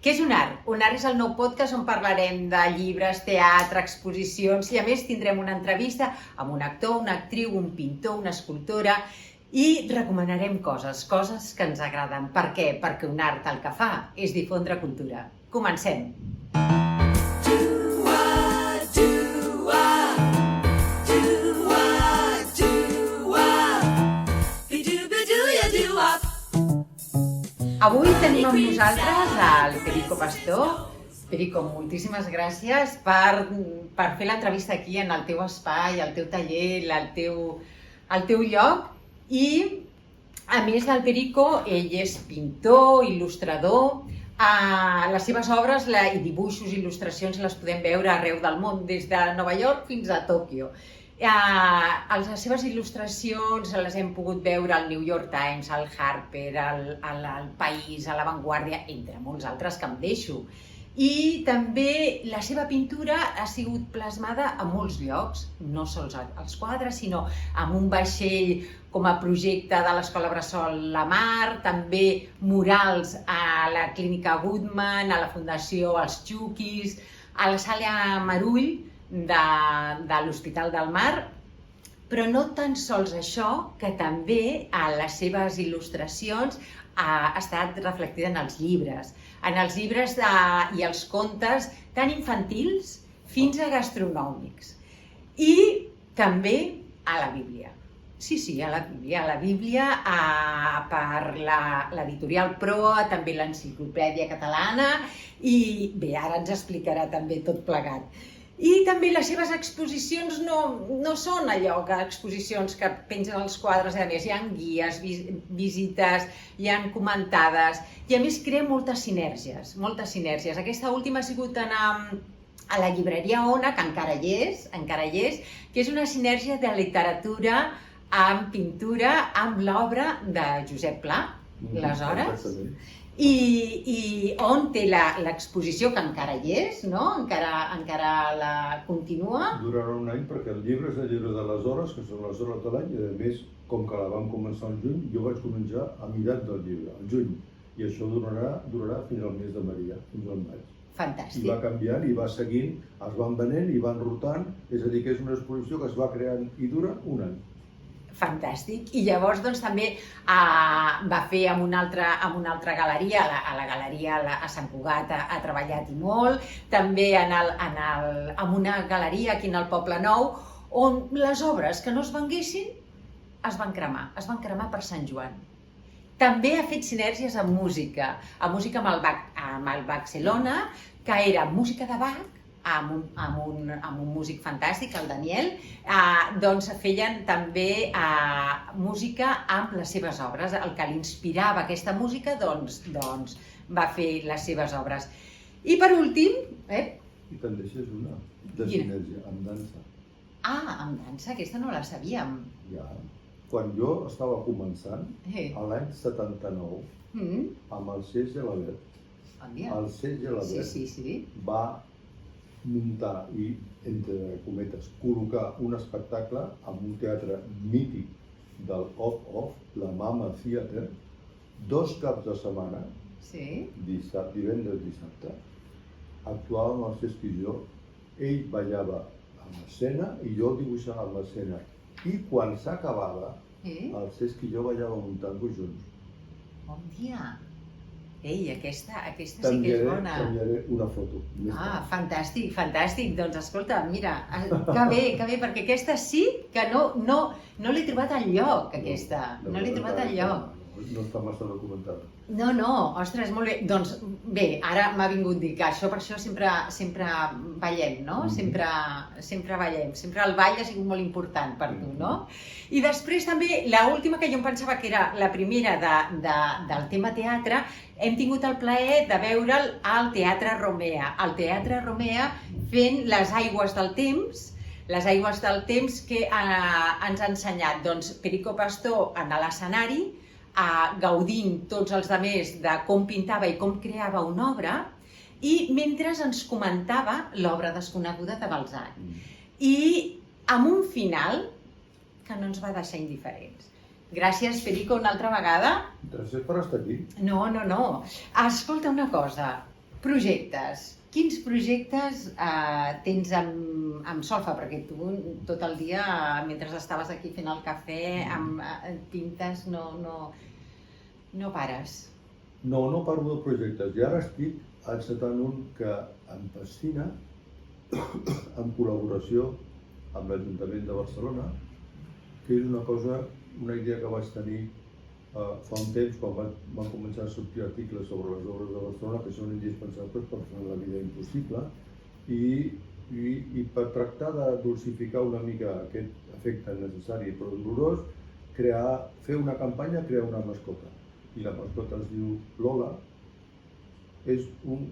Què és un art? Un art és el nou podcast on parlarem de llibres, teatre, exposicions i a més tindrem una entrevista amb un actor, una actriu, un pintor, una escultora i recomanarem coses que ens agraden. Per què? Perquè un art el que fa és difondre cultura. Comencem! Avui tenim amb nosaltres el Perico Pastor. Perico, moltíssimes gràcies per fer l'entrevista aquí en el teu espai, el teu taller, el teu lloc. I a més del Perico, ell és pintor, il·lustrador. Les seves obres i dibuixos, il·lustracions les podem veure arreu del món, des de Nova York fins a Tòquio. Les seves il·lustracions les hem pogut veure al New York Times, al Harper, al País, a La Vanguardia, entre molts altres que em deixo. I també la seva pintura ha sigut plasmada a molts llocs, no sols als quadres, sinó amb un vaixell com a projecte de l'Escola Bressol La Mar, també murals a la Clínica Goodman, a la Fundació Els Xuquis, a la Sala Marull de l'Hospital del Mar, però no tan sols això, que també a les seves il·lustracions ha estat reflectida en els llibres i els contes tan infantils fins a gastronòmics. I també a la Bíblia. Sí, a la Bíblia per l'editorial Proa, també l'Enciclopèdia Catalana i bé, ara ens explicarà també tot plegat. I també les seves exposicions no són allò que exposicions que pengen als quadres, a més hi ha guies, visites, hi ha comentades i a més crea moltes sinergies. Aquesta última ha sigut a la llibreria Ona, que encara hi és, que és una sinergia de literatura amb pintura, amb l'obra de Josep Pla, les hores. I on té l'exposició, que encara hi és, no? Encara la continua. Durarà un any perquè el llibre és el llibre de les hores, que són les hores de l'any, i a més, com que la vam començar al juny, jo vaig començar a mirar del llibre, al juny, i això durarà fins al mes de Maria, fins al maig. Fantàstic. I va canviant, i va seguint, es van venent i van rotant, és a dir, que és una exposició que es va creant i dura un any. Fantàstic. I llavors doncs també va fer amb una altra galeria, a la galeria a Sant Cugat ha treballat i molt, també amb una galeria aquí en el Poble Nou, on les obres que no es venguessin es van cremar per Sant Joan. També ha fet sinergies amb música amb el Barcelona, que era música de Bach, amb un músic fantàstic, el Daniel, doncs feien també música amb les seves obres. El que l'inspirava aquesta música, doncs va fer les seves obres. I per últim... I te'n deixes una, de sinergia, amb dansa. Amb dansa, aquesta no la sabíem. Ja, quan jo estava començant, l'any 79, amb el Cés Gelabert, el Cés Gelabert va muntar i, entre cometes, col·locar un espectacle en un teatre mític del Off-Off, la Mama Theatre, 2 caps de setmana, divendres, dissabte, actuàvem el Cesc i jo, ell ballava a l'escena i jo dibuixava a l'escena. I quan s'acabava, el Cesc i jo ballàvem un tango junts. Bon dia! Ei, aquesta sí que és bona. T'enviaré una foto. Fantàstic. Doncs escolta, mira, que bé, perquè aquesta sí que no l'he trobat enlloc, aquesta. No l'he trobat enlloc. No està massa documentada. No, ostres, molt bé. Doncs bé, ara m'ha vingut dir que per això sempre ballem, no? Sempre ballem. Sempre el ball ha sigut molt important per tu, no? I després també, l'última que jo em pensava que era la primera del tema teatre, hem tingut el plaer de veure'l al Teatre Romea. Al Teatre Romea fent les aigües del temps que ens ha ensenyat Perico Pastor en l'escenari, gaudint tots els altres de com pintava i com creava una obra, i mentre ens comentava l'obra desconeguda de Balzac. I amb un final que no ens va deixar indiferents. Gràcies, Perico, una altra vegada. Gràcies per estar aquí. No. Escolta una cosa. Projectes. Quins projectes tens amb Solfa? Perquè tu tot el dia, mentre estaves aquí fent el cafè, pintes, no pares. No paro de projectes. I ara estic encetant un que em fascina, en col·laboració amb l'Ajuntament de Barcelona, que és una idea que vaig tenir fa un temps, quan van començar a sortir articles sobre les obres de Barcelona, que són indispensables per fer la vida impossible, i per tractar de dulcificar una mica aquest efecte necessari però dolorós, fer una campanya, crear una mascota. I la mascota es diu Lola. És un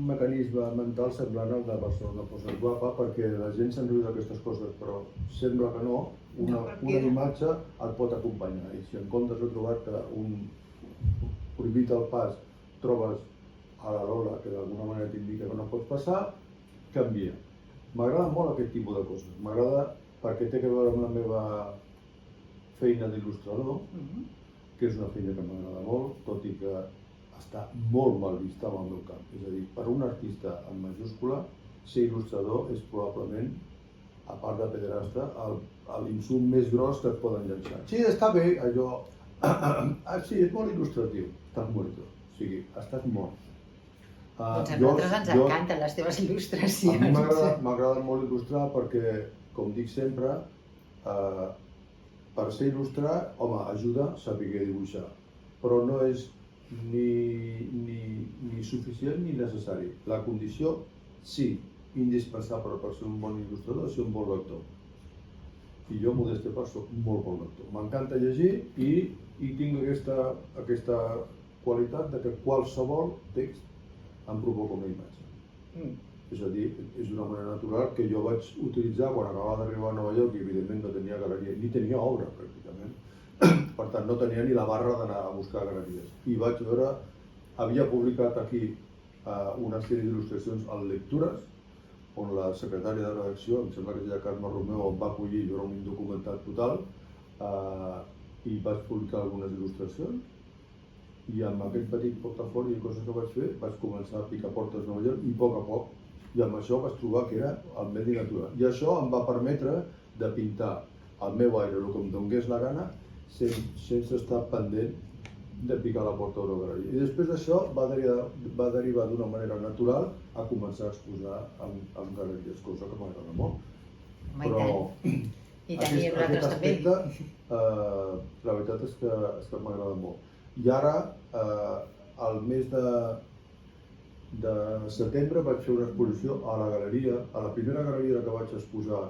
mecanisme mental semblant al de Barcelona Posa't Guapa, perquè la gent se'n riu d'aquestes coses, però sembla que no. Una imatge et pot acompanyar, i si en comptes de trobar-te un prohibit al pas trobes a la Lola, que d'alguna manera t'indica que no pots passar, canvia. M'agrada molt aquest tipus de coses. M'agrada perquè té a veure amb la meva feina d'il·lustrador, que és una feina que m'agrada molt, tot i que està molt mal vista en el meu camp. És a dir, per un artista en majúscula, ser il·lustrador és probablement, a part de pederasta, l'insult més gros que et poden llançar. Sí, està bé, allò... Sí, és molt il·lustratiu. Estàs muerto. O sigui, estàs mort. Doncs a nosaltres ens encanten les teves il·lustracions. A mi m'agrada molt il·lustrar perquè, com dic sempre, per ser il·lustrat, home, ajuda a saber dibuixar. Però no és ni suficient ni necessari. La condició, sí, indispensable per ser un bon il·lustrador és ser un bon lector. I jo, modesta part, soc molt bon lector. M'encanta llegir i tinc aquesta qualitat de que qualsevol text em provoca una imatge. És a dir, és una manera natural que jo vaig utilitzar quan acabava d'arribar a Nova York i evidentment no tenia galeria, ni tenia obra pràcticament. Per tant, no tenia ni la barra d'anar a buscar galeries. I vaig veure, havia publicat aquí una sèrie d'il·lustracions en lectures, on la secretària de redacció, em sembla que es deia Carme Romeu, em va acollir, jo era un indocumentat total, i vaig publicar algunes il·lustracions, i amb aquest petit portafoli i coses que vaig fer, vaig començar a picar portes a Nova York, i a poc, i amb això vaig trobar que era el medi natural. I això em va permetre de pintar el meu aire, el que em donés la gana, sense estar pendent de picar la porta d'una galeria. I després d'això va derivar d'una manera natural a començar a exposar en galeries, cosa que m'agrada molt. Però aquest aspecte, la veritat és que m'agrada molt. I ara, al mes de setembre, vaig fer una exposició a la galeria, a la primera galeria que vaig exposar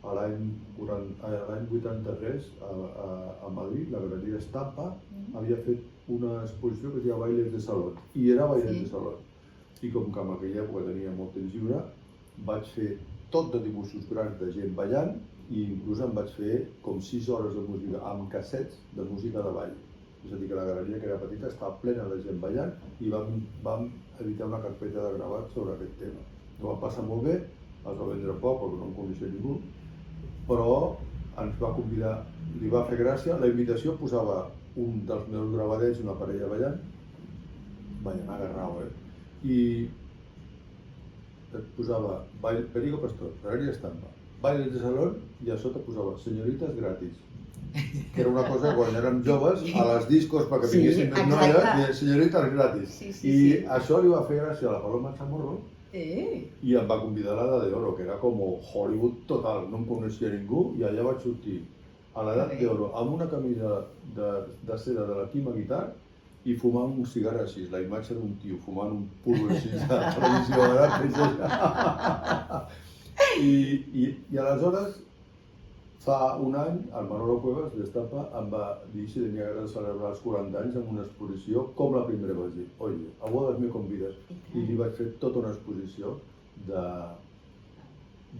l'any 83 a Madrid, la galeria Estampa, havia fet una exposició que es deia Bailes de Salón, i era Bailes de Salón. I com que en aquella època tenia molt temps lliure, vaig fer tot de dibuixos grans de gent ballant, i inclús em vaig fer com 6 hores de música, amb cassets de música de ball. És a dir, que la galeria, que era petita, estava plena de gent ballant, i vam editar una carpeta de gravats sobre aquest tema. Ho va passar molt bé, es va vendre poc perquè no em coneixia ningú, però ens va convidar, li va fer gràcia. La invitació posava un dels meus gravadets, una parella ballant agarrao, i et posava Perico Pastor, Galeria Estampa, Bailes de Salón, i a sota posava Senyoritas gratis, que era una cosa quan érem joves, a les discos perquè vinguessin més noies, i Senyoritas gratis. I això li va fer gràcia a la Paloma Chamorro, i em va convidar a l'Edat d'Oro, que era com Hollywood total, no em coneixia ningú, i allà vaig sortir a l'Edat d'Oro amb una camisa de seda de la Quima Guitar i fumant un cigar així, la imatge d'un tio fumant un puro així de televisió. I aleshores, fa un any, el Manolo Cuevas d'Estampa em va dir si tenia ganes de celebrar els 40 anys amb una exposició com la primera. Vaig dir, oye, a bodas me convides. I li vaig fer tota una exposició de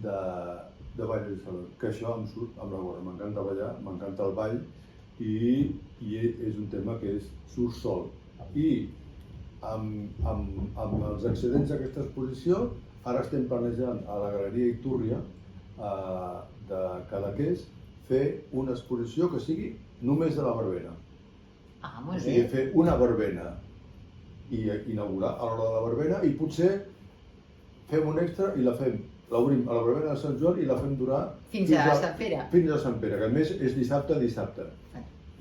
ball de saló, que això em surt amb la gorra. M'encanta ballar, m'encanta el ball, i és un tema que surt sol. I amb els excedents d'aquesta exposició, ara estem planejant a la Galeria Itúrria de Cadaqués fer una exposició que sigui només de la verbena. Ah, molt bé. O sigui, fer una verbena i inaugurar a l'hora de la verbena, i potser fem un extra i l'obrim a la verbena de Sant Joan i la fem durar fins a Sant Pere. Fins a Sant Pere, que a més és dissabte a dissabte.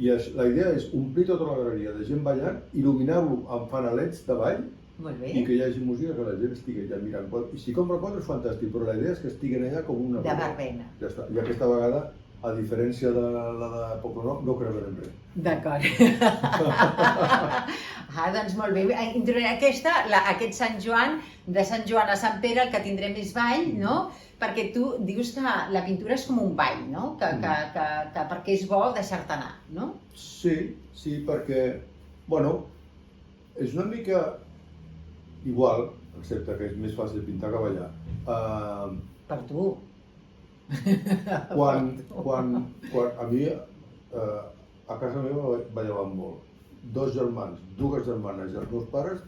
I la idea és omplir tota la galeria de gent ballant, il·luminar-lo amb fanalets de ball i que hi hagi música, que la gent estigui allà mirant. I si compra quadres, fantàstic, però la idea és que estiguen allà com una... De verbena. Ja està. I aquesta vegada, a diferència de la de Poblenou, no creurem res. D'acord. Doncs molt bé. Aquest Sant Joan, de Sant Joan a Sant Pere, el que tindrem és ball, no? Perquè tu dius que la pintura és com un ball, no? Perquè és bo deixar-te anar, no? Sí, perquè, bueno, és una mica igual, excepte que és més fàcil pintar que ballar. Per tu. Quan a mi, a casa meva ballaven molt. Dues germanes i els meus pares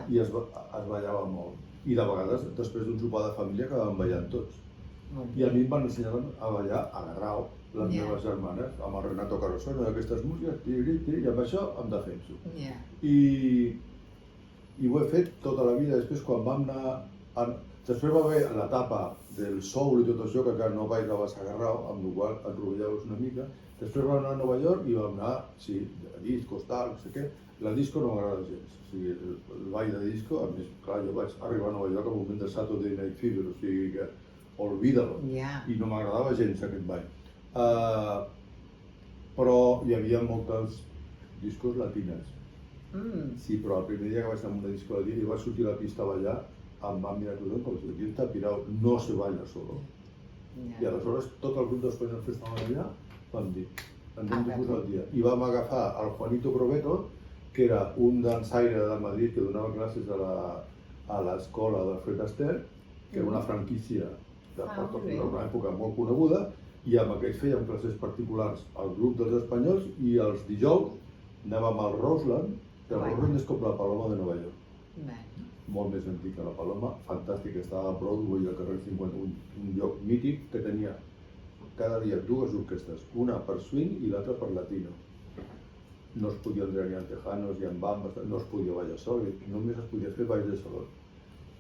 i es ballava molt. I de vegades, després d'un sopar de família, acabàvem ballant tots. I a mi em van ensenyar a ballar a Garrao, les meves germanes, amb el Renato Carosone, d'aquestes músiques, i amb això em defenso. I ho he fet tota la vida. Després, quan vam anar... Després va haver l'etapa del soul i tot això, que encara no bailaves a Garrao, amb la qual et rovellaves una mica. Després vam anar a Nova York i vam anar, sí, a discos, tal, no sé què. La disco no m'agrada gens. O sigui, el ball de disco, a més, clar, jo vaig arribar a Nova York al moment de Saturday Night Fever, o sigui que olvida-lo. I no m'agradava gens aquest ball. Però hi havia moltes discos latines. Sí, però el primer dia que vaig anar a una disco latina i vaig sortir a la pista a ballar, em van mirar tothom com si aquí està pirau, no se balla solo. I aleshores tot el grup d'espanyols que estaven allà vam dir, ens hem de posar al dia. I vam agafar el Juanito Crobeto, que era un dansaire de Madrid que donava classes a l'escola d'Alfred Astaire, que era una franquícia d'una època molt coneguda, i amb aquest fèiem classes particulars al grup dels espanyols, i els dijous anàvem al Roseland, que el Roseland és com la Paloma de Nova York. Molt més antic que la Paloma, fantàstic, estava a Broadway al carrer 51, un lloc mític que tenia cada dia dues orquestres, una per swing i l'altra per latino. No es podia entrar ni en tejanos ni en bambas, no es podia ballar sol, només es podia fer ball de saló.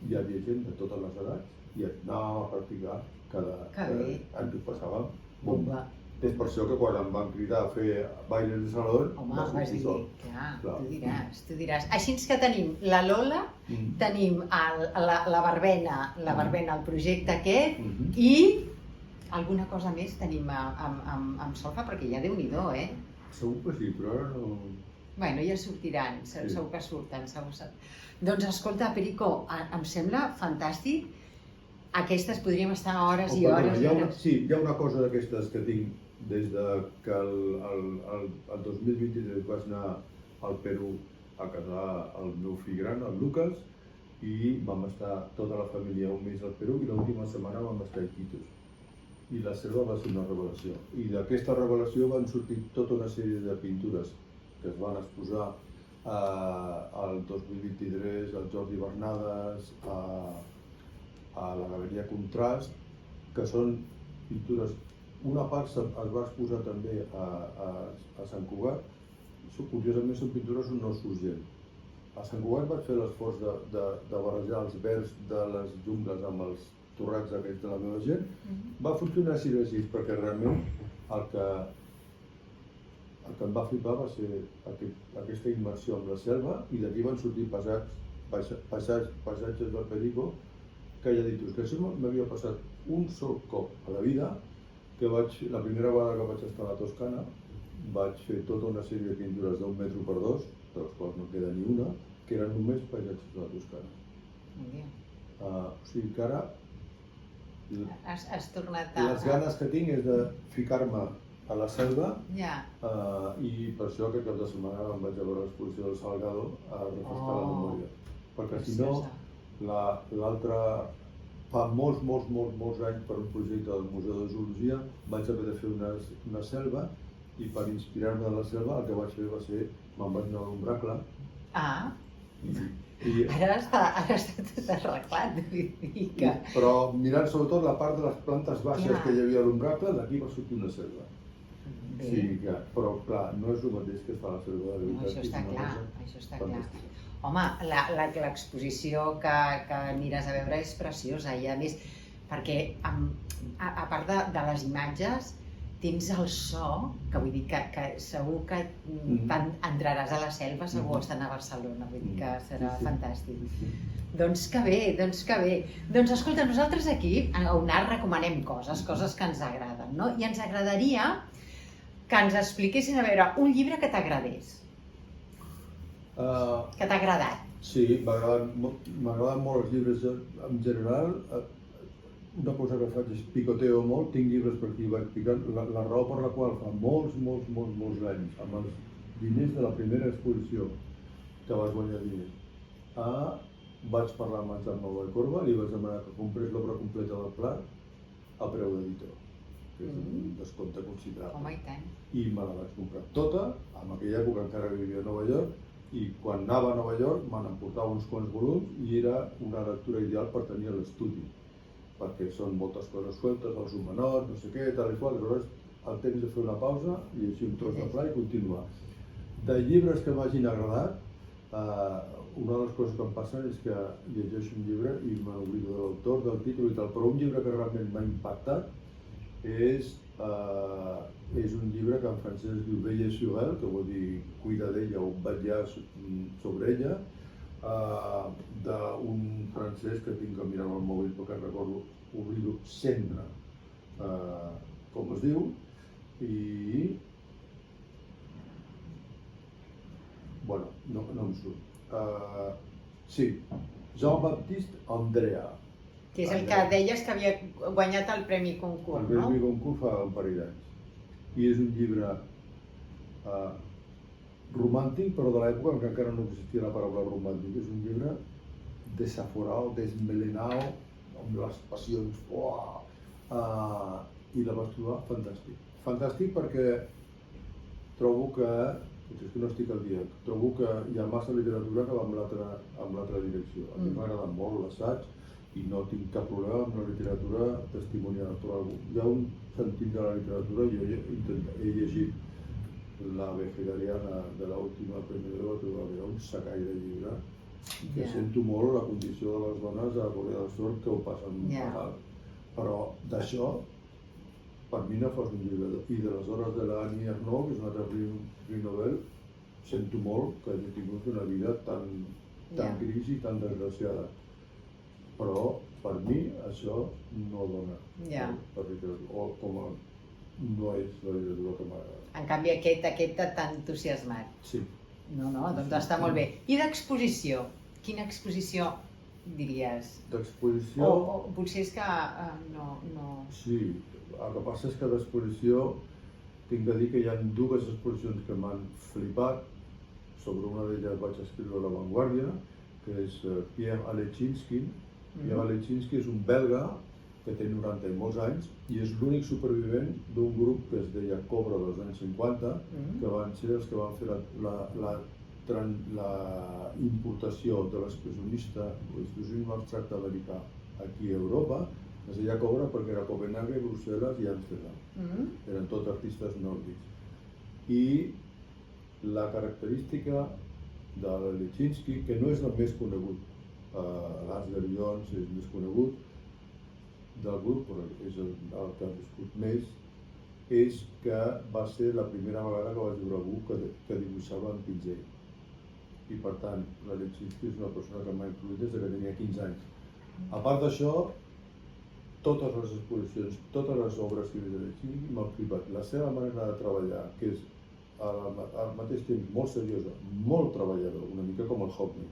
Hi havia gent de totes les edats i anàvem a practicar cada any que passàvem bomba. És per això que quan em van cridar a fer bailes de saló, vas dir, clar, tu diràs. Així que tenim la Lola, tenim la verbena, el projecte aquest, i alguna cosa més tenim amb solfa, perquè ja Déu-n'hi-do, eh? Segur que sí, però ara no... Bueno, ja sortiran, segur que surten. Doncs escolta, Perico, em sembla fantàstic. Aquestes podríem estar hores i hores i hores. Sí, hi ha una cosa d'aquestes que tinc des que el 2023 vaig anar al Perú a casar el meu fill gran, el Lucas, i vam estar tota la família un mes al Perú i l'última setmana vam estar a Iquitos. I la selva va ser una revelació. I d'aquesta revelació van sortir tota una sèrie de pintures que es van exposar al 2023, al Jordi Bernades, a la Galeria Contrast, que són pintures. Una part es va exposar també a Sant Cugat. Curiosament són pintures on no surt gent. A Sant Cugat vaig fer l'esforç de barrejar els verds de les jungles amb els torrats aquests de la meva gent. Va funcionar així, perquè realment el que em va flipar va ser aquesta immersió en la selva, i d'aquí van sortir paisatges del Perico, que ja dic, que això m'havia passat un sol cop a la vida, que la primera vegada que vaig estar a la Toscana vaig fer tota una sèrie de pintures d'1 metre per 2, de les quals no queda ni una, que eren només paisatges de la Toscana. O sigui que ara has tornat a... Les ganes que tinc és de ficar-me a la selva, i per això aquest cap de setmana em vaig a veure l'exposició del Salgado a refrescar la memòria. Perquè si no, l'altre... Fa molts anys, per un projecte del Museu de Zoologia, vaig haver de fer una selva, i per inspirar-me de la selva el que vaig fer va ser, me'n vaig anar a l'Umbracle. Ara està tot arreglat, però mirant sobretot la part de les plantes baixes que hi havia a l'Umbracle, d'aquí va sortir una selva. però clar, no és el mateix que està a la selva de veritat. Això està clar, això està clar. Home, l'exposició que aniràs a veure és preciosa i a més, perquè a part de les imatges tens el so, que vull dir que segur que entraràs a la selva, segur estant a Barcelona, vull dir que serà fantàstic. Doncs que bé, doncs que bé. Doncs escolta, nosaltres aquí a UNAR recomanem coses que ens agraden, no? I ens agradaria que ens expliquessin, a veure, un llibre que t'agradés. Que t'ha agradat. Sí, m'agraden molt els llibres en general. Una cosa que faig és picoteo molt, tinc llibres per aquí, vaig picant. La raó per la qual fa molts anys, amb els diners de la primera exposició que vas guanyar diners, vaig parlar amb en Joan Manuel de Corba i li vaig demanar que comprés l'obra completa del Pla a preu d'editor, que és un descompte considerable. Home, i tant. I me la vaig comprar tota, en aquella època encara vivia a Nova York, i quan anava a Nova York me n'emportava uns quants volums i era una lectura ideal per tenir a l'estudi, perquè són moltes coses sueltes, els humanots, no sé què, tal i qual, aleshores el temps de fer una pausa, llegir un tros de Pla i continuar. De llibres que m'hagin agradat, una de les coses que em passen és que llegeixo un llibre i m'oblido de l'autor, del títol i tal, però un llibre que realment m'ha impactat és un llibre que en francès es diu Veiller sur elle, que vol dir cuida d'ella o vetllar sobre ella, d'un francès que tinc que mirar al mòbil perquè recordo, oblido sempre com es diu, i bueno, no em surt. Sí, Jean-Baptiste Andrea. Que és el que deies que havia guanyat el Premi Goncourt, no? El Premi Goncourt fa un parell d'anys. I és un llibre romàntic, però de l'època en què encara no existia la paraula romàntic. És un llibre desaforado, desmelenado, amb les passions, i la vaig trobar fantàstic. Fantàstic perquè trobo que, potser és que no estic al dia, trobo que hi ha massa literatura que va amb l'altra direcció. A mi m'agrada molt l'assaig i no tinc cap problema amb la literatura testimonial, però hi ha un sentit de la literatura. Jo he llegit La vegetariana de l'última Premi de Nobel, un secall de llibre, que sento molt la condició de les dones a Corea del Sud que ho passen mal. Però d'això, per mi no fos un llibre. I de les hores de l'Annie Ernaux, que és un altre Premi Nobel, sento molt que hagi tingut una vida tan gris i tan desgraciada. Però per mi això no dona per literatura, o com a no és la literatura que m'agrada. En canvi aquest t'ha entusiasmat. Sí. No, doncs està molt bé. I d'exposició? Quina exposició diries? D'exposició... O potser és que no... Sí, el que passa és que d'exposició tinc de dir que hi ha dues exposicions que m'han flipat. Sobre una d'elles vaig escriure a La Vanguardia, que és Pierre Alechinsky. Pierre Alechinsky és un belga que té 90 i molts anys i és l'únic supervivent d'un grup que es deia Cobra dels anys 50, que van ser els que van fer la importació de l'expressionisme abstracte americà aquí a Europa. Es deia Cobra perquè era Copenhague, Brussel·les i Amsterdam. Eren tots artistes nòrdics. I la característica de l'Alechinsky, que no és el més conegut, l'Asger Jones és més conegut del grup, però és el que ha viscut més, és que va ser la primera vegada que vaig veure algú que dibuixava en pinzell. I per tant, l'Alechinsky és una persona que m'ha influït des que tenia 15 anys. A part d'això, totes les exposicions, totes les obres que he vist d'Alechinsky m'han flipat. La seva manera de treballar, que és al mateix temps molt seriosa, molt treballador, una mica com el Hockney,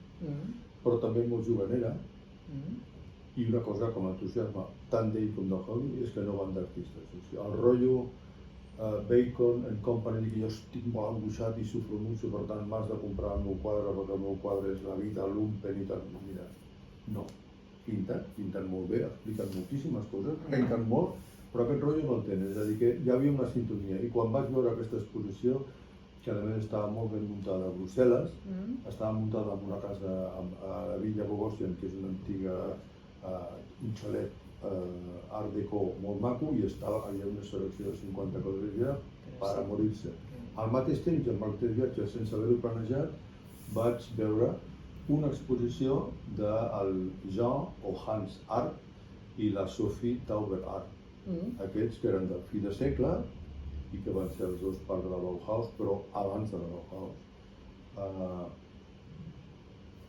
però també molt juganera, i una cosa que m'entusiasma tant d'ell com del Hockney és que no van d'artistes. El rotllo Bacon and Company, que jo estic molt angoixat i sufro mucho, per tant m'has de comprar el meu quadre perquè el meu quadre és la vida, l'umpen i tal. Mira, no. Pinten molt bé, expliquen moltíssimes coses, penquen molt, però aquest rotllo no el tenen, és a dir, que hi havia una sintonia. I quan vaig veure aquesta exposició, que a més estava molt ben muntada a Brussel·les, estava muntada en una casa a la Villa Bogosian, que és una antiga un xalet art déco molt maco i hi havia una selecció de 50 quadres ja per a morir-se. Al mateix temps, amb el mateix viatge, sense haver-ho planejat, vaig veure una exposició del Jean o Hans Art i la Sophie Tauber Art. Aquests que eren del fi de segle i que van ser els dos parts de la Bauhaus, però abans de la Bauhaus.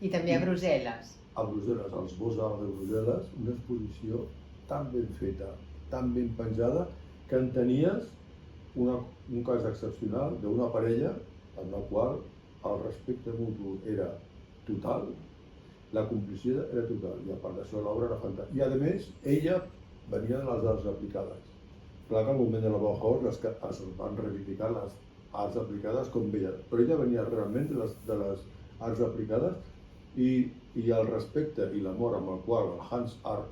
I també a Brussel·les. A Brussel·les, als Beaux-Arts de Brussel·les, una exposició tan ben feta, tan ben penjada, que en tenies un cas excepcional d'una parella en la qual el respecte mutu era total, la complicitat era total, i a part d'això l'obra era fantàstica. I a més, ella venia de les arts aplicades. Clar que al moment de la Bauhaus es van reivindicar les arts aplicades com belles, però ella venia realment de les arts aplicades i el respecte i l'amor amb el qual el Hans Art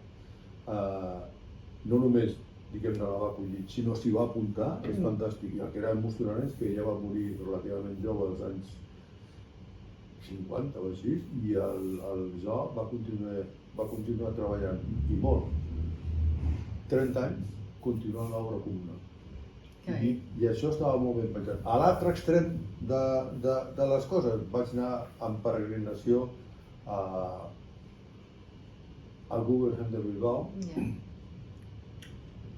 no només diguem-ne la va acollir, sinó s'hi va apuntar, és fantàstic. I el que era emocionant és que ella va morir relativament jove als anys 50 o així, i el Jo va continuar treballant, i molt, 30 anys, continuant l'obra comuna. I això estava molt ben pensat. A l'altre extrem de les coses, vaig anar en peregrinació al Guggenheim de Bilbao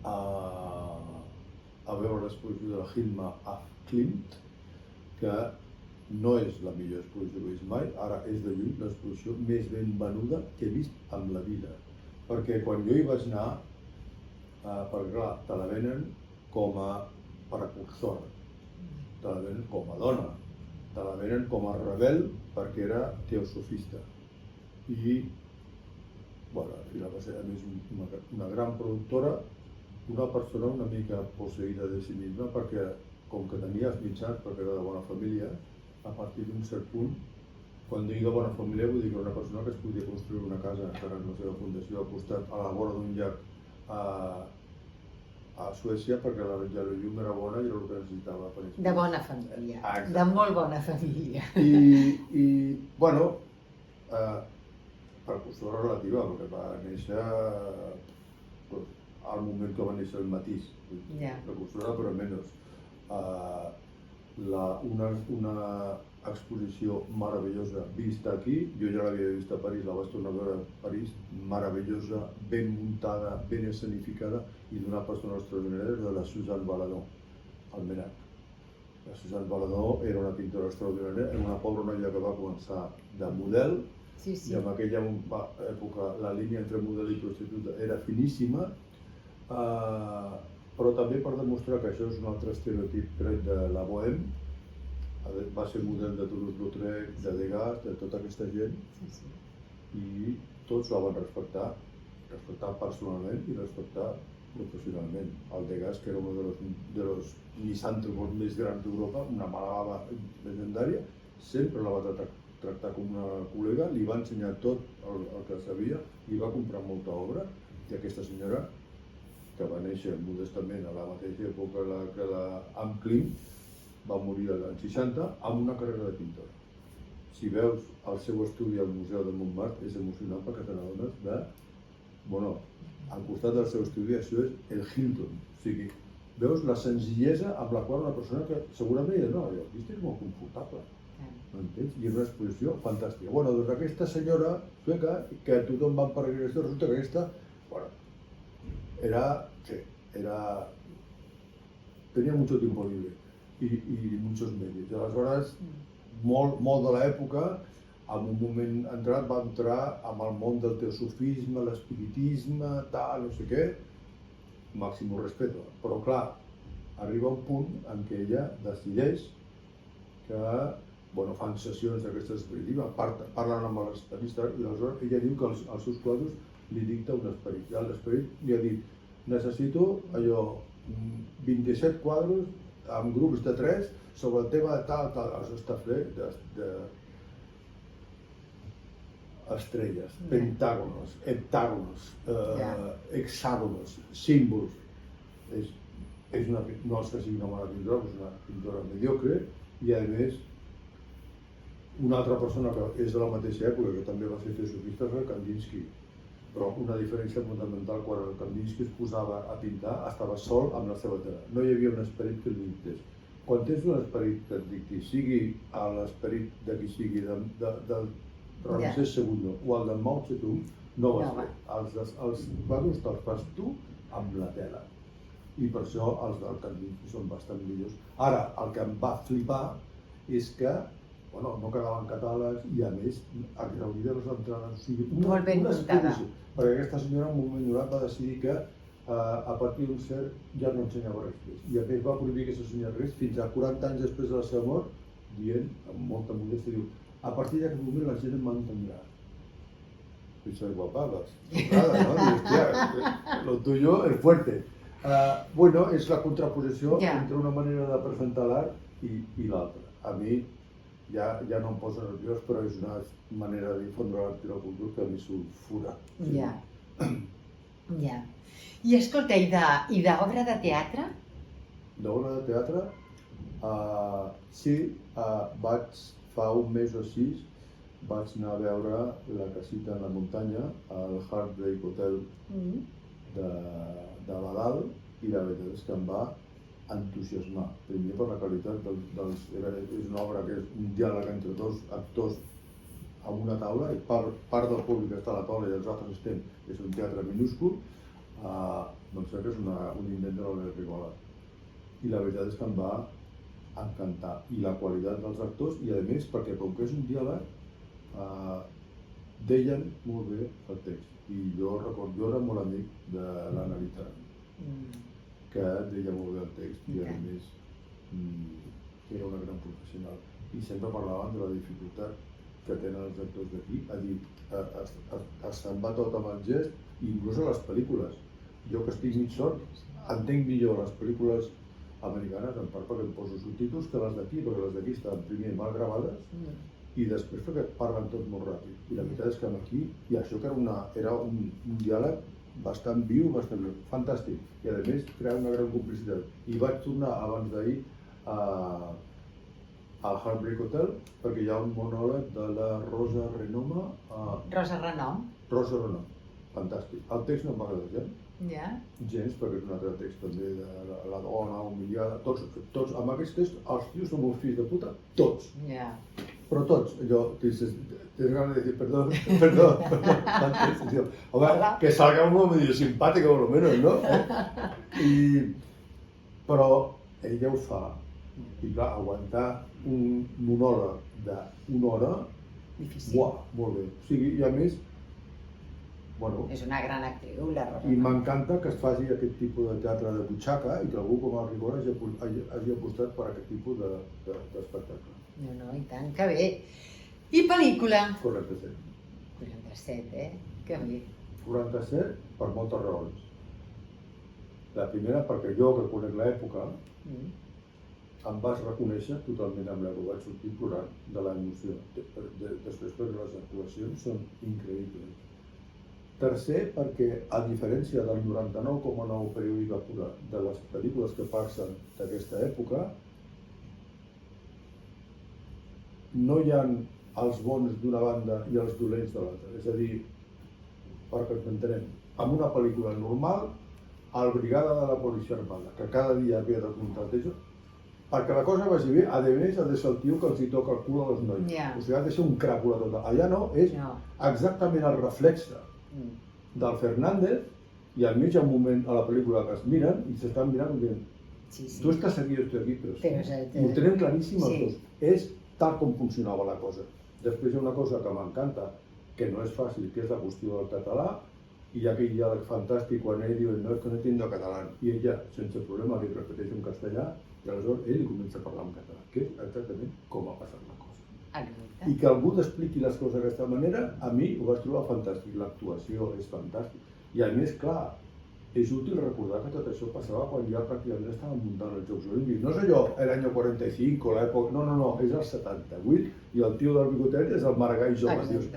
a veure l'exposició de la Hilma af Klint, que no és la millor exposició que he vist mai, ara és de lluny l'exposició més ben venuda que he vist en la vida. Perquè quan jo hi vaig anar, perquè clar, te la venen com a precursora, te la venen com a dona, te la venen com a rebel perquè era teosofista. I, bueno, al final va ser a més una gran productora, una persona una mica posseïda de si misma, perquè com que tenia els mitjans, perquè era de bona família, a partir d'un cert punt, quan dic de bona família vull dir que era una persona que es podia construir una casa encara en la seva fundació al costat, a la vora d'un llac a Suècia, perquè la llum era bona i era el que necessitava. De bona família, de molt bona família. I bueno, precursora relativa, perquè va néixer al moment que va néixer el Matís, precursora però menys. Una exposició meravellosa vista aquí, jo ja l'havia vist a París, la vaig tornar a veure a París, meravellosa, ben muntada, ben escenificada i d'una persona extraordinària, de la Suzanne Valadon, al Menac. La Suzanne Valadon era una pintora extraordinària, era una pobra noia que va començar de model, i en aquella època la línia entre model i prostituta era finíssima, però també per demostrar que això és un altre estereotip tret de la Bohème. Va ser model de Toulouse-Lautrec, de Degas, de tota aquesta gent, i tots la van respectar personalment i respectar professionalment. El Degas, que era un dels misàntropos més grans d'Europa, una mala legendària, sempre la va tractar com una col·lega, li va ensenyar tot el que sabia, li va comprar molta obra, i aquesta senyora, que va néixer modestament a la mateixa època que l'Anne Klimt, va morir l'any 60 amb una carrera de pintora. Si veus el seu estudi al Museu de Montmartre, és emocionant perquè te n'adones de... Bueno, al costat del seu estudi això és el Hilton. O sigui, veus la senzillesa amb la qual una persona que segurament diu, no, aquí és molt confortable. M'entens? I és una exposició fantàstica. Bueno, doncs aquesta senyora sueca, que tothom va en peregrinació, resulta que aquesta, bueno, tenía mucho tiempo libre y muchos medios. I aleshores, molt de l'època, en un moment va entrar amb el món del teosofisme, l'espiritisme, tal, no sé què, màximo respeto. Però clar, arriba un punt en què ella decideix que, bueno, fan sessions d'aquestes espiritives, parlen amb l'esperista, i aleshores ella diu que als seus quadres li dicta un esperit. I l'esperit li ha dit, necessito allò, 27 quadres amb grups de 3 sobre el tema de tal. Això està ple d'estrelles, pentàgonos, heptàgonos, hexàgonos, símbols. No és que sigui una mala pintora, és una pintora mediocre, i a més una altra persona que és de la mateixa època, que també va ser teosofista, és el Kandinsky. Però una diferència fundamental, quan el Kandinsky es posava a pintar, estava sol amb la seva tela. No hi havia un esperit que el dictés. Quan tens un esperit que et dicti, sigui l'esperit de qui sigui, del Ramsès II o el de Mao Zedong, no vas fer. Els quadros te'ls fas tu amb la tela. I per això els del Kandinsky són bastant millors. Ara, el que em va flipar és que no quedaven catàlegs i a més exhauria les entrades, o sigui, molt ben muntada. Perquè aquesta senyora en un moment donat va decidir que a partir d'un cert ja no ensenyava res més. I a més va prohibir que s'ensenyés res fins a 40 anys després de la seva mort, dient, amb molta modestia, diu, a partir d'aquest moment la gent em mantendrà. I soy guapadas, nada, ¿no? Y hostia, lo tuyo es fuerte. Bueno, és la contraposició entre una manera de presentar l'art i l'altra. A mi ja no em posa nerviós, però és una manera de difondre l'art i la cultura que a mi sulfura. Ja. I escolta, i d'obra de teatre? D'obra de teatre? Sí, fa un mes o així, vaig anar a veure La casita en la muntanya al Heartbreak Hotel de Badal i la veritat és que em va entusiasmar. Primer per la qualitat és una obra que és un diàleg entre dos actors a una taula i part del públic està a la taula i els altres estem, és un teatre minúscul, doncs crec que és un invent de l'Albert Rigola. I la veritat és que em va encantar. I la qualitat dels actors i a més perquè com que és un diàleg deien molt bé el text. I jo era molt amic de l'Anna Vitara, que deia molt bé el text i a més era una gran professional i sempre parlaven de la dificultat que tenen els actors d'aquí, a dir, se'n va tot amb el gest, inclús a les pel·lícules. Jo que estic mig sord, entenc millor les pel·lícules americanes, en part perquè em poso subtítols, que les d'aquí, perquè les d'aquí estan primer mal gravades i després perquè parlen tot molt ràpid. I la veritat és que aquí, i això que era un diàleg bastant viu, fantàstic. I a més crear una gran complicitat. I vaig tornar abans d'ahir al Heartbreak Hotel perquè hi ha un monòleg de la Rosa Renom. Rosa Renom. Rosa Renom. Fantàstic. El text no m'agrada gens, perquè és un altre text també de la dona humiliada. Tots, amb aquest text, els tios són uns fills de puta, tots. Però tots, allò, tens ganas de decir, perdón, antes, home, que salga uno medio simpático, por lo menos, ¿no? Però ella ho fa, i clar, aguantar un monòleg d'una hora, molt bé. O sigui, i a més, és una gran actriu, la Rosa. I m'encanta que es faci aquest tipus de teatre de butxaca i que algú com el Rigor hagi apostat per aquest tipus d'espectacle. No, i tant, que bé. I pel·lícula? 47. 47, que bé. 47 per moltes raons. La primera perquè jo, que conec l'època, em vaig reconèixer totalment amb la que vaig sortir plorant de l'emoció. Després perquè les actuacions són increïbles. Tercer, perquè a diferència del 99,9 periòdica pura de les pel·lícules que passen d'aquesta època, no hi ha els bons d'una banda i els dolents de l'altra. És a dir, perquè ens entenem, en una pel·lícula normal, el brigada de la policia armada, que cada dia havia de comptar això, perquè la cosa vagi bé, a més ha de ser el tio que els hi toca el cul a les noies. O sigui, ha de ser un cràpula total. Allà no, és exactament el reflexe del Fernández i al mig hi ha un moment a la pel·lícula que es miren i s'estan mirant i dient tu estàs aquí, jo estic aquí, però ho tenen claríssim els dos. És tal com funcionava la cosa. Després hi ha una cosa que m'encanta, que no és fàcil, que és la qüestió del català, i hi ha aquell diàleg fantàstic quan ell diu no, és que no entiendo català, i ella, sense problema, li repeteix en castellà, i aleshores ell comença a parlar en català, que és exactament com ha passat la cosa. I que algú t'expliqui les coses d'aquesta manera, a mi ho vaig trobar fantàstic, l'actuació és fantàstica. I a més, clar, és útil recordar que tot això passava quan ja pràcticament estàvem muntant els Jocs Olímpics. No és allò, l'any 45, l'època... No, és el 78, i el tio del bigotet és el Maragall jove. Dius,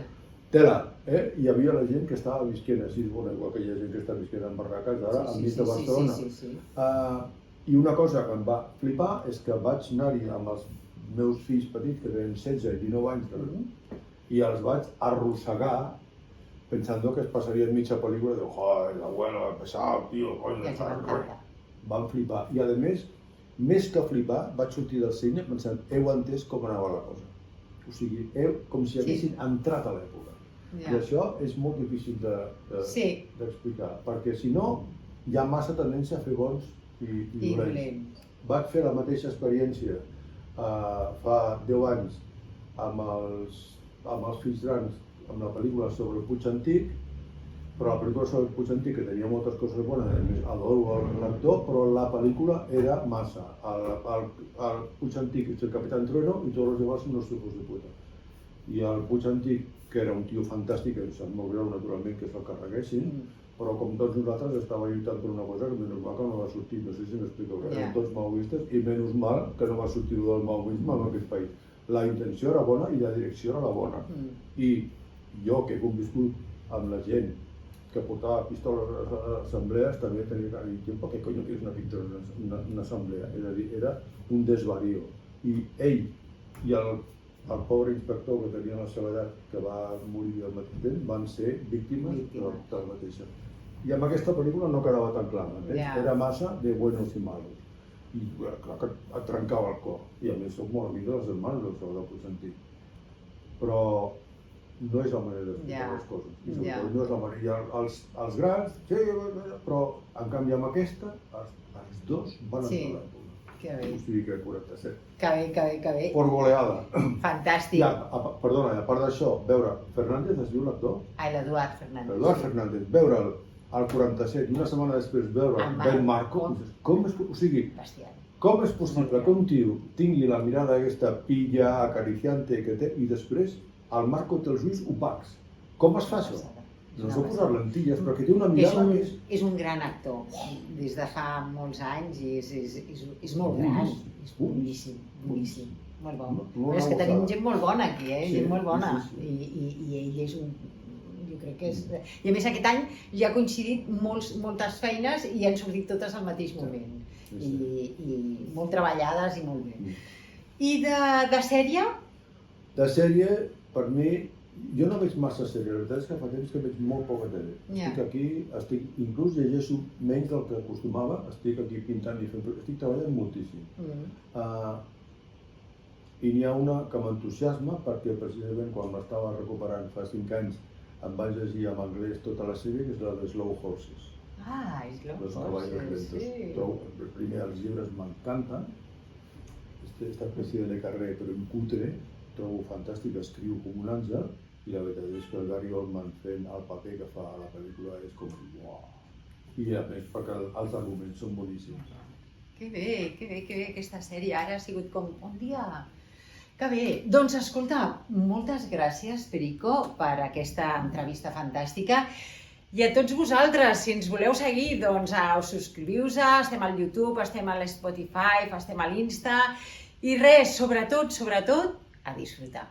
tela, hi havia la gent que estava visquent així, igual que hi ha gent que està visquent en barraques ara, enmig de Barcelona. I una cosa que em va flipar és que vaig anar-hi amb els meus fills petits, que tenen 16 i 19 anys, i els vaig arrossegar pensando que es passaria mitja pel·lícula de joder, l'abuelo va pesar, tio, coño, van flipar. I a més que flipar, vaig sortir del cine pensant, heu entès com anava la cosa. O sigui, com si haguessin entrat a l'època. I això és molt difícil d'explicar, perquè si no, hi ha massa tendència a fer bons i dolents. Vaig fer la mateixa experiència fa 10 anys amb els fills grans, amb la pel·lícula sobre el Puig Antic, però la pel·lícula sobre el Puig Antic, que tenia moltes coses bones, adoro l'actor, però la pel·lícula era massa. El Puig Antic és el Capitán Trueno i tots els demás són unos hijos de puta. I el Puig Antic, que era un tio fantàstic, que em sap molt greu naturalment que se'l carreguessin, però com tots nosaltres estava lluitant per una cosa que menys mal que no va sortir, no sé si m'explico, que eren tots maoistes i menys mal que no va sortir del maoisme en aquest país. La intenció era bona i la direcció era la bona. I jo, que he conviscut amb la gent que portava pistoles a les assemblees, també tenia que dir, ¿por qué coño quieres una pistola en una asamblea? És a dir, era un desvarío. I ell i el pobre inspector que tenia la seva edat, que va morir al mateix temps, van ser víctimes del mateix. I amb aquesta pel·lícula no quedava tan clar, era massa de buenos i malos. I clar que et trencava el cor. I a més soc molt amic de les hermanes del Salvador Puig Antic. Però no és la manera d'explicar les coses. I sobretot no és la manera. Els grans, sí, però en canvi amb aquesta, els dos van entrar a l'època. Que bé. O sigui que 47. Que bé. Por goleada. Fantàstic. Perdona, a part d'això, veure, Fernández es diu l'actor? L'Eduard Fernández. L'Eduard Fernández, veure'l al 47 i una setmana després veure'l Ben Marco, com és possible que un tio tingui la mirada aquesta pilla, acariciante que té i després el Marco té els ulls opacs? Com es fa això? No s'ho posar lentilles, però que té una mirada que és... És un gran actor, des de fa molts anys i és molt gran, és boníssim, boníssim, molt bo. Però és que tenim gent molt bona aquí, gent molt bona, i ell és un... Jo crec que és... I a més aquest any ja ha coincidit moltes feines i han sortit totes al mateix moment, i molt treballades i molt bé. I de sèrie? De sèrie, per mi, jo no veig massa sèrie, la veritat és que fa temps que veig molt poca tele. Estic aquí, inclús llegeixo menys del que acostumava, estic aquí pintant i fent... Estic treballant moltíssim. I n'hi ha una que m'entusiasma perquè precisament quan m'estava recuperant fa 5 anys em vaig llegir en anglès tota la sèrie, que és la de Slow Horses. Slow Horses, sí. Primer, els llibres m'encanten, aquesta espècie de Le Carré, però en cutre, trobo fantàstic, escriu com un àngel, i la veritat és que el Gary Oldman fent el paper que fa a la pel·lícula és com... I a més, perquè els arguments són boníssims. Que bé, aquesta sèrie ara ha sigut com un dia... Que bé, doncs escolta, moltes gràcies, Perico, per aquesta entrevista fantàstica. I a tots vosaltres, si ens voleu seguir, doncs subscriviu-vos, estem al YouTube, estem a l'Spotify, estem a l'Insta, i res, sobretot, a disfrutar.